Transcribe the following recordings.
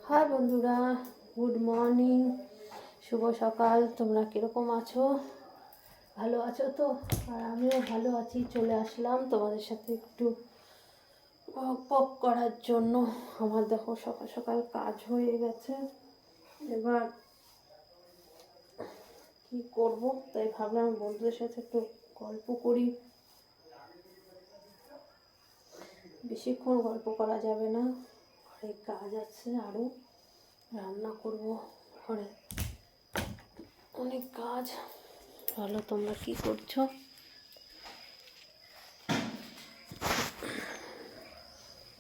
High বন্ধুরা, good morning, শুভ সকাল। তোমরা কীরকম আছো? ভালো আছো তো? আর আমিও ভালো আছি। চলে আসলাম তোমাদের সাথে একটু পক করার জন্য। আমার দেখো সকাল সকাল কাজ হয়ে গেছে, এবার কি করব তাই ভাবলাম বন্ধুদের সাথে একটু গল্প করি। বেশিক্ষণ গল্প করা যাবে না, ঘরে কাজ আছে, আরও রান্না করব, ঘরে অনেক কাজ। ভালো, তোমরা কি করছো?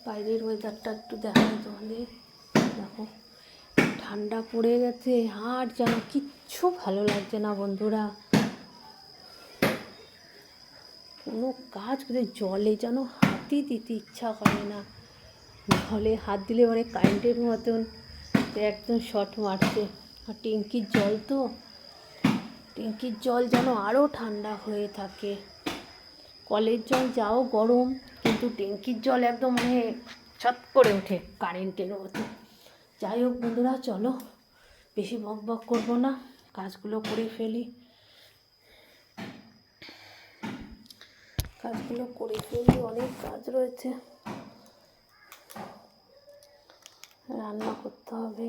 বাইরের ওয়েদারটা একটু দেখাই তোমাদের। দেখো ঠান্ডা পড়ে গেছে, আর যেন কিচ্ছু ভালো লাগছে না বন্ধুরা। কোনো কাজ করে জলে যেন হাতই দিতে ইচ্ছা করে না। জলে হাত দিলে মানে কারেন্টের মতন একদম শর্ট মারছে। আর ট্যাঙ্কির জল তো, ট্যাঙ্কির জল যেন আরও ঠান্ডা হয়ে থাকে। কলের জল যাও গরম, কিন্তু ট্যাঙ্কির জল একদম মানে ছট করে ওঠে কারেন্টের মতো। যাই হোক বন্ধুরা, চলো বেশি বক বক করবো না, কাজগুলো করে ফেলি। অনেক কাজ রয়েছে, রান্না করতে হবে।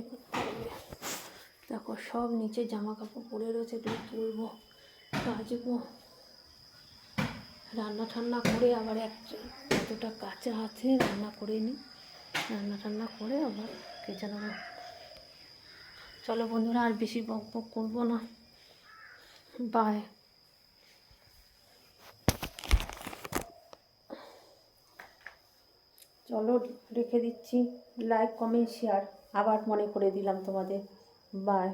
দেখো সব নিচে জামা কাপড় পরে রয়েছে, এগুলো তুলবো, কাচবো। রান্না ঠান্না করে আবার এতটা কাঁচা আছে, রান্না করে নিই, রান্না টান্না করে আবার কেচে নেবো। চলো বন্ধুরা, আর বেশি বক বক করবো না, বাই। চলো রেখে দিচ্ছি, লাইক কমেন্ট শেয়ার আবার মনে করে দিলাম তোমাদের। বাই।